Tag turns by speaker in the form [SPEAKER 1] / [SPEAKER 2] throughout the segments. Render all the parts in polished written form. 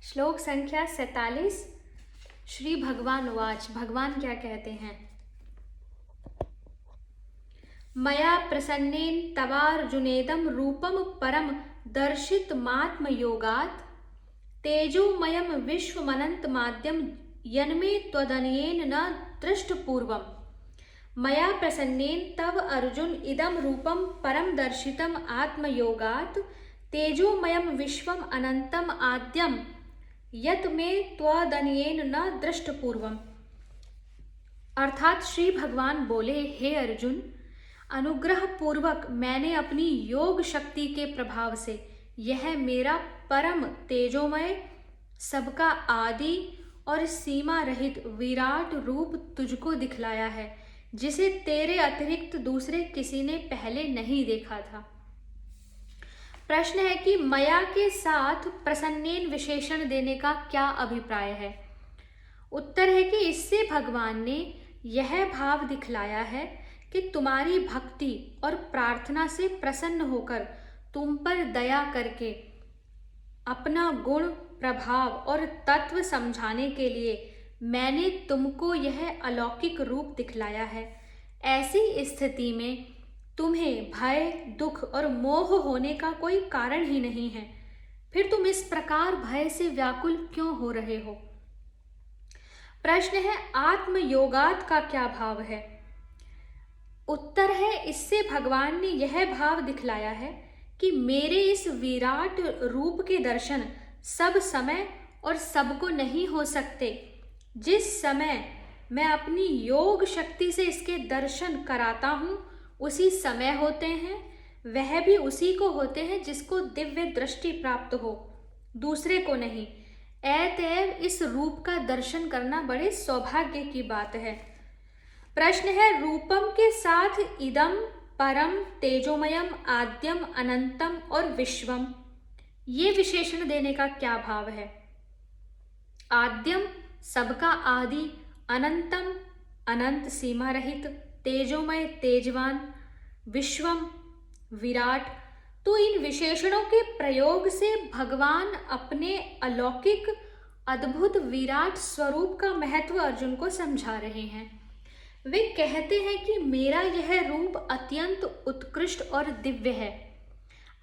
[SPEAKER 1] श्लोक संख्या 47। श्री भगवान वाच, भगवान क्या कहते हैं। मया प्रसन्नेन तवार्जुनेदं रूपम परम दर्शितमात्म योगात् तेजोमयम विश्वमनंतमाद्यम यन्मे त्वदन्येन न दृष्टपूर्वम्। मया प्रसन्नेन तव अर्जुन इदं रूपम परम दर्शितम आत्मयोगात् तेजोमयम विश्वम अनंतम आद्यम यत में त्वदन्येन न दृष्टपूर्वम। अर्थात श्री भगवान बोले, हे अर्जुन, अनुग्रह पूर्वक मैंने अपनी योग शक्ति के प्रभाव से यह मेरा परम तेजोमय, सबका आदि और सीमा रहित विराट रूप तुझको दिखलाया है, जिसे तेरे अतिरिक्त दूसरे किसी ने पहले नहीं देखा था। प्रश्न है कि मया के साथ प्रसन्नेन विशेषण देने का क्या अभिप्राय है। उत्तर है कि इससे भगवान ने यह भाव दिखलाया है कि तुम्हारी भक्ति और प्रार्थना से प्रसन्न होकर तुम पर दया करके अपना गुण, प्रभाव और तत्व समझाने के लिए मैंने तुमको यह अलौकिक रूप दिखलाया है। ऐसी स्थिति में तुम्हें भय, दुख और मोह होने का कोई कारण ही नहीं है। फिर तुम इस प्रकार भय से व्याकुल क्यों हो रहे हो। प्रश्न है, आत्मयोगात का क्या भाव है। उत्तर है, इससे भगवान ने यह भाव दिखलाया है कि मेरे इस विराट रूप के दर्शन सब समय और सबको नहीं हो सकते। जिस समय मैं अपनी योग शक्ति से इसके दर्शन कराता हूँ उसी समय होते हैं। वह भी उसी को होते हैं जिसको दिव्य दृष्टि प्राप्त हो, दूसरे को नहीं। अतएव इस रूप का दर्शन करना बड़े सौभाग्य की बात है। प्रश्न है, रूपम के साथ इदम, परम, तेजोमयम, आद्यम, अनंतम और विश्वम, ये विशेषण देने का क्या भाव है। आद्यम सबका आदि, अनंतम अनंत सीमा रहित, तेजोमय तेजवान, विश्वम विराट। तो इन विशेषणों के प्रयोग से भगवान अपने अलौकिक अद्भुत विराट स्वरूप का महत्व अर्जुन को समझा रहे हैं। वे कहते हैं कि मेरा यह रूप अत्यंत उत्कृष्ट और दिव्य है,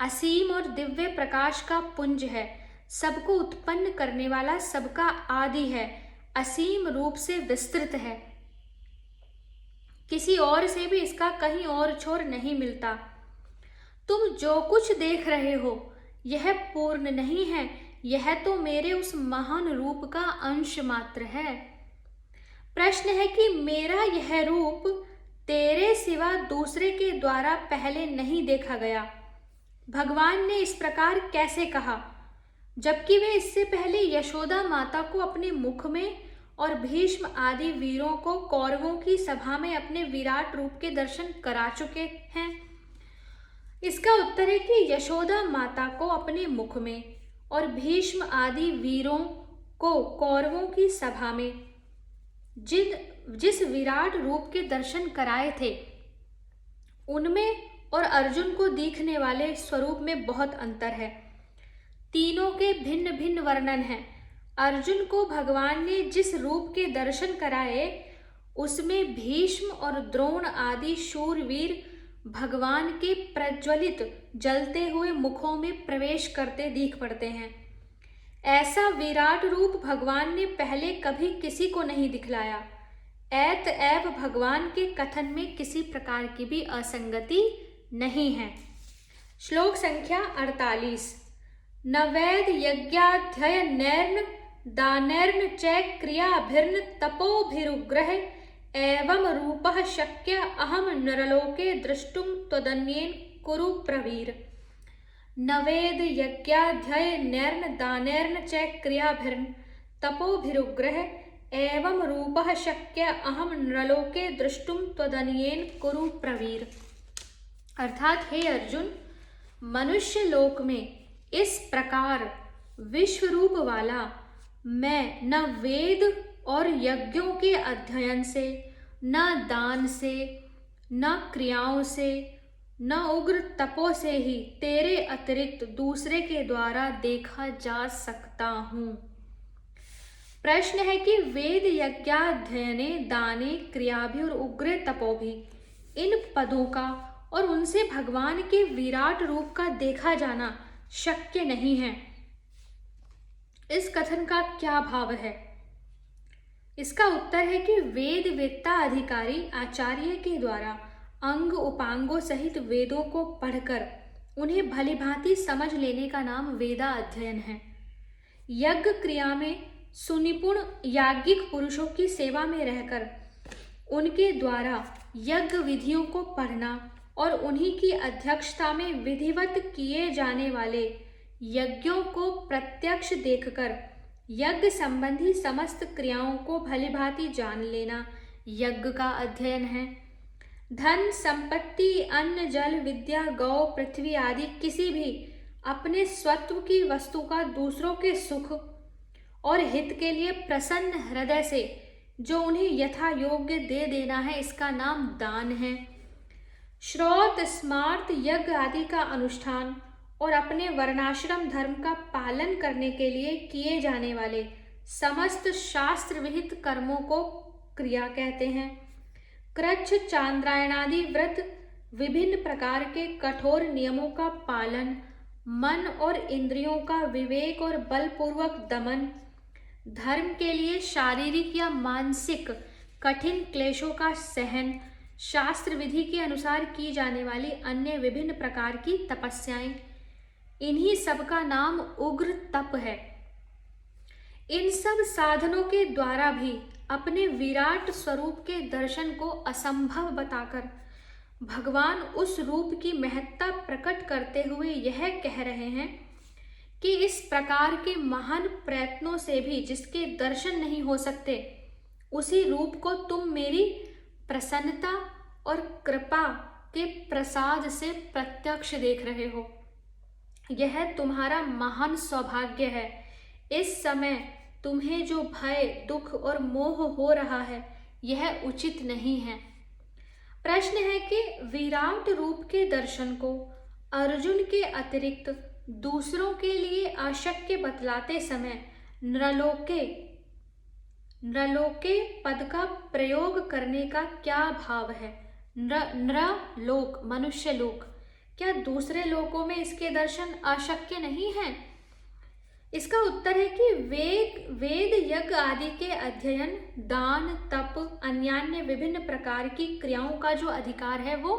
[SPEAKER 1] असीम और दिव्य प्रकाश का पुंज है, सबको उत्पन्न करने वाला, सबका आदि है, असीम रूप से विस्तृत है, किसी और से भी इसका कहीं और छोर नहीं मिलता। तुम जो कुछ देख रहे हो यह पूर्ण नहीं है, यह तो मेरे उस महान रूप का अंश मात्र है। प्रश्न है कि मेरा यह रूप तेरे सिवा दूसरे के द्वारा पहले नहीं देखा गया। भगवान ने इस प्रकार कैसे कहा, जबकि वे इससे पहले यशोदा माता को अपने मुख में और भीष्म आदि वीरों को कौरवों की सभा में अपने विराट रूप के दर्शन करा चुके हैं। इसका उत्तर है कि यशोदा माता को अपने मुख में और भीष्म आदि वीरों को कौरवों की सभा में जिस विराट रूप के दर्शन कराए थे, उनमें और अर्जुन को दिखने वाले स्वरूप में बहुत अंतर है। तीनों के भिन्न भिन्न वर्णन हैं। अर्जुन को भगवान ने जिस रूप के दर्शन कराए उसमें भीष्म और द्रोण आदि शूरवीर भगवान के प्रज्वलित जलते हुए मुखों में प्रवेश करते दिख पड़ते हैं। ऐसा विराट रूप भगवान ने पहले कभी किसी को नहीं दिखलाया। अतएव भगवान के कथन में किसी प्रकार की भी असंगति नहीं है। श्लोक संख्या 48। न वेद यज्ञाध्ययनैर्न दानैर्न च क्रियाभिर्न तपोभिरुग्रह एवं रूपः शक्य अहम नरलोके द्रष्टुं त्वदन्येन कुरु प्रवीर। न वेद यज्ञाध्ययनैर्न दानैर्न च क्रियाभिर्न तपोभिरुग्रह एवं रूपः शक्य अहम नरलोके द्रष्टुं त्वदन्येन कुरु प्रवीर। अर्थात हे अर्जुन, मनुष्य लोक में इस प्रकार विश्व रूप वाला मैं न वेद और यज्ञों के अध्ययन से, न दान से, न क्रियाओं से न उग्र तपो से ही तेरे अतिरिक्त दूसरे के द्वारा देखा जा सकता हूँ। प्रश्न है कि वेद यज्ञाध्ययने दाने क्रियाभि और उग्र तपोभि, इन पदों का और उनसे भगवान के विराट रूप का देखा जाना शक्य नहीं है। इस कथन का क्या भाव है? इसका उत्तर है कि वेद वेत्ता अधिकारी आचार्य के द्वारा अंग उपांगों सहित वेदों को पढ़कर उन्हें भलीभांति समझ लेने का नाम वेदा अध्ययन है। यज्ञ क्रिया में सुनिपुण याज्ञिक पुरुषों की सेवा में रहकर उनके द्वारा यज्ञ विधियों को पढ़ना और उन्हीं की अध्यक्षता में विधिवत किए जाने वाले यज्ञों को प्रत्यक्ष देखकर यज्ञ संबंधी समस्त क्रियाओं को भलीभांति जान लेना यज्ञ का अध्ययन है। धन संपत्ति अन्न जल विद्या गौ पृथ्वी आदि किसी भी अपने स्वत्व की वस्तु का दूसरों के सुख और हित के लिए प्रसन्न हृदय से जो उन्हें यथा योग्य दे देना है, इसका नाम दान है। श्रौत स्मार्त यज्ञ आदि का अनुष्ठान और अपने वर्णाश्रम धर्म का पालन करने के लिए किए जाने वाले समस्त शास्त्र विहित कर्मों को क्रिया कहते हैं। कृच्छ चांद्रायणादि व्रत, विभिन्न प्रकार के कठोर नियमों का पालन, मन और इंद्रियों का विवेक और बलपूर्वक दमन, धर्म के लिए शारीरिक या मानसिक कठिन क्लेशों का सहन, शास्त्र विधि के अनुसार की जाने वाली अन्य विभिन्न प्रकार की तपस्याएं, इन्हीं सब का नाम उग्र तप है। इन सब साधनों के द्वारा भी अपने विराट स्वरूप के दर्शन को असंभव बताकर भगवान उस रूप की महत्ता प्रकट करते हुए यह कह रहे हैं कि इस प्रकार के महान प्रयत्नों से भी जिसके दर्शन नहीं हो सकते, उसी रूप को तुम मेरी प्रसन्नता और कृपा के प्रसाद से प्रत्यक्ष देख रहे हो। यह तुम्हारा महान सौभाग्य है। इस समय तुम्हें जो भय दुख और मोह हो रहा है, यह उचित नहीं है। प्रश्न है कि विराट रूप के दर्शन को अर्जुन के अतिरिक्त दूसरों के लिए अशक्य बतलाते समय नृलोके पद का प्रयोग करने का क्या भाव है? नृलोक मनुष्य लोक, क्या दूसरे लोकों में इसके दर्शन अशक्य नहीं है? इसका उत्तर है कि वेद यज्ञ आदि के अध्ययन, दान, तप, अन्यान्य विभिन्न प्रकार की क्रियाओं का जो अधिकार है वो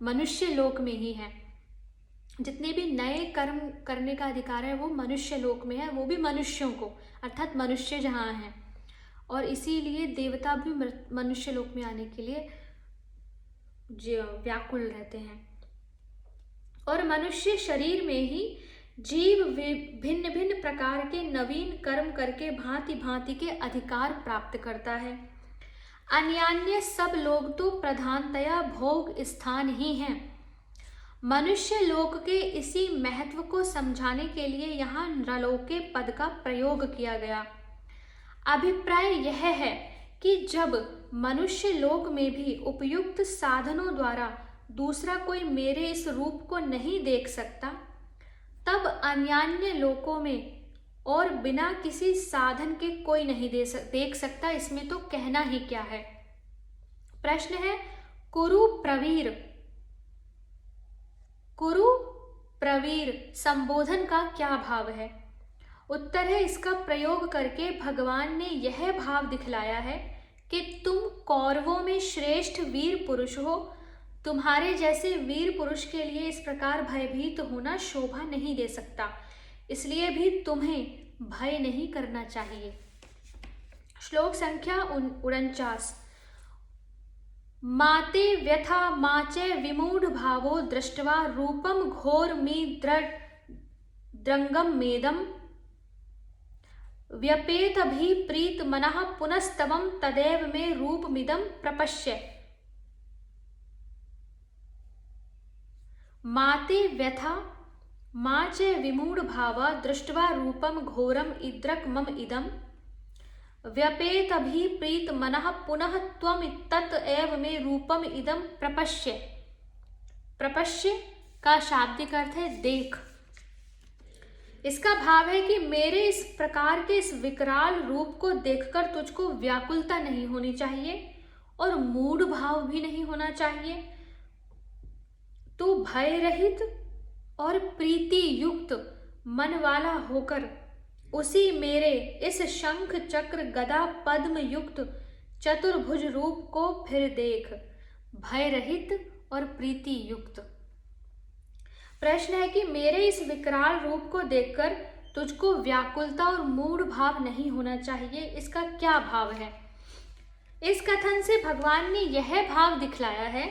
[SPEAKER 1] मनुष्य लोक में ही है। जितने भी नए कर्म करने का अधिकार है वो मनुष्य लोक में है, वो भी मनुष्यों को, अर्थात मनुष्य जहाँ हैं। और इसीलिए देवता भी मनुष्य लोक में आने के लिए व्याकुल रहते हैं। और मनुष्य शरीर में ही जीव भिन्न भिन्न प्रकार के नवीन कर्म करके भांति भांति के अधिकार प्राप्त करता है। अन्यान्य सब लोग तो प्रधानतया भोग स्थान ही हैं। मनुष्य लोक के इसी महत्व को समझाने के लिए यहाँ नृलोके पद का प्रयोग किया गया। अभिप्राय यह है कि जब मनुष्य लोक में भी उपयुक्त साधनों द्वारा दूसरा कोई मेरे इस रूप को नहीं देख सकता, तब अन्यान्य लोकों में और बिना किसी साधन के कोई नहीं देख सकता। इसमें तो कहना ही क्या है। प्रश्न है कुरु प्रवीर संबोधन का क्या भाव है? उत्तर है इसका प्रयोग करके भगवान ने यह भाव दिखलाया है कि तुम कौरवों में श्रेष्ठ वीर पुरुष हो। तुम्हारे जैसे वीर पुरुष के लिए इस प्रकार भयभीत होना शोभा नहीं दे सकता, इसलिए भी तुम्हें भय नहीं करना चाहिए। श्लोक संख्या 49। माते व्यथा माचे विमूढ़ भावो दृष्ट्वा रूपम घोर मी द्रंगम मेदम व्यपेत भी प्रीत मनः पुनस्तवम तदेव में रूपमिदम प्रपश्य। माते व्यथा मा च विमूढ़ भावा दृष्ट्वा रूपम घोरम इद्रक मम इदम व्यपेत भी प्रीत मनः पुनः त्वम तत एव मे रूपम इदम प्रपश्य। प्रपश्य का शाब्दिक अर्थ है देख। इसका भाव है कि मेरे इस प्रकार के इस विकराल रूप को देखकर तुझको व्याकुलता नहीं होनी चाहिए और मूढ़ भाव भी नहीं होना चाहिए। तू भय रहित और प्रीति युक्त मन वाला होकर उसी मेरे इस शंख चक्र गदा पद्म युक्त चतुर्भुज रूप को फिर देख। भय रहित और प्रीति युक्त। प्रश्न है कि मेरे इस विकराल रूप को देखकर तुझको व्याकुलता और मूढ़ भाव नहीं होना चाहिए, इसका क्या भाव है? इस कथन से भगवान ने यह भाव दिखलाया है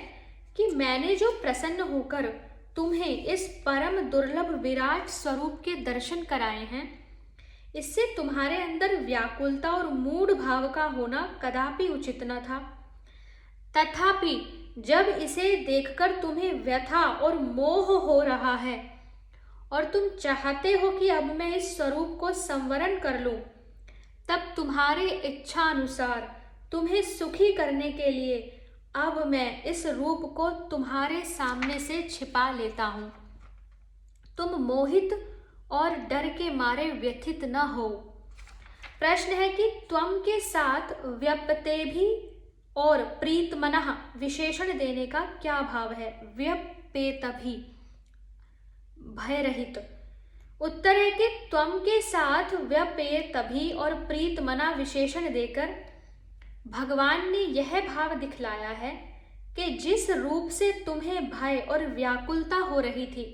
[SPEAKER 1] कि मैंने जो प्रसन्न होकर तुम्हें इस परम दुर्लभ विराट स्वरूप के दर्शन कराए हैं, इससे तुम्हारे अंदर व्याकुलता और मूढ़ भाव का होना कदापि उचित न था। तथापि जब इसे देखकर तुम्हें व्यथा और मोह हो रहा है और तुम चाहते हो कि अब मैं इस स्वरूप को संवरण कर लूं, तब तुम्हारे इच्छा अनुसार तुम्हें सुखी करने के लिए अब मैं इस रूप को तुम्हारे सामने से छिपा लेता हूं। तुम मोहित और डर के मारे व्यथित न हो। प्रश्न है कि त्वम के साथ व्यपते भी और प्रीत मनः विशेषण देने का क्या भाव है? व्यपेत भी, भय रहित। उत्तर है कि त्वम के साथ व्यपेत भी और प्रीत मना विशेषण देकर भगवान ने यह भाव दिखलाया है कि जिस रूप से तुम्हें भय और व्याकुलता हो रही थी,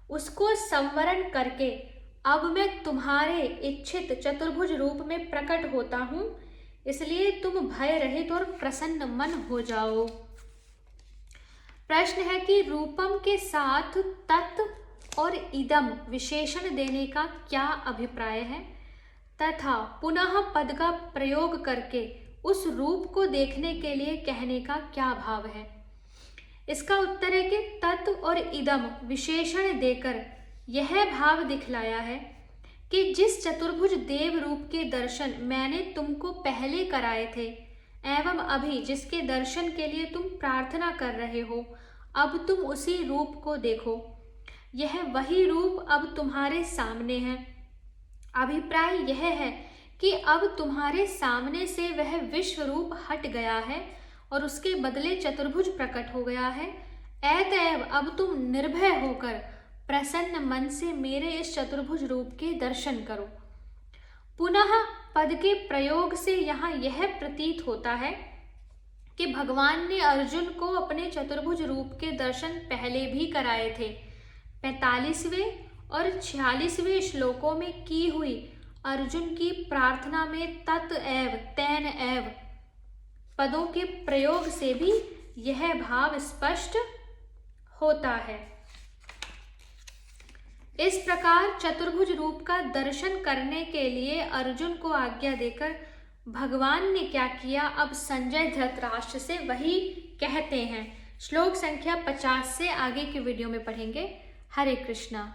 [SPEAKER 1] उसको संवरण करके अब मैं तुम्हारे इच्छित चतुर्भुज रूप में प्रकट होता हूं, इसलिए तुम भय रहित और प्रसन्न मन हो जाओ। प्रश्न है कि रूपम के साथ तत् और इदम विशेषण देने का क्या अभिप्राय है तथा पुनः पद का प्रयोग करके उस रूप को देखने के लिए कहने का क्या भाव है? इसका उत्तर है कि तत् और इदम विशेषण देकर यह भाव दिखलाया है कि जिस चतुर्भुज देव रूप के दर्शन मैंने तुमको पहले कराए थे एवं अभी जिसके दर्शन के लिए तुम प्रार्थना कर रहे हो, अब तुम उसी रूप को देखो। यह वही रूप अब तुम्हारे सामने है। अभिप्राय यह है कि अब तुम्हारे सामने से वह विश्व रूप हट गया है और उसके बदले चतुर्भुज प्रकट हो गया है। अतएव अब तुम निर्भय होकर प्रसन्न मन से मेरे इस चतुर्भुज रूप के दर्शन करो। पुनः पद के प्रयोग से यहाँ यह प्रतीत होता है कि भगवान ने अर्जुन को अपने चतुर्भुज रूप के दर्शन पहले भी कराए थे। 45वें और 46वें श्लोकों में की हुई अर्जुन की प्रार्थना में तत् एव तेन एव पदों के प्रयोग से भी यह भाव स्पष्ट होता है। इस प्रकार चतुर्भुज रूप का दर्शन करने के लिए अर्जुन को आज्ञा देकर भगवान ने क्या किया, अब संजय धृतराष्ट्र से वही कहते हैं। श्लोक संख्या 50 से आगे के वीडियो में पढ़ेंगे। हरे कृष्णा।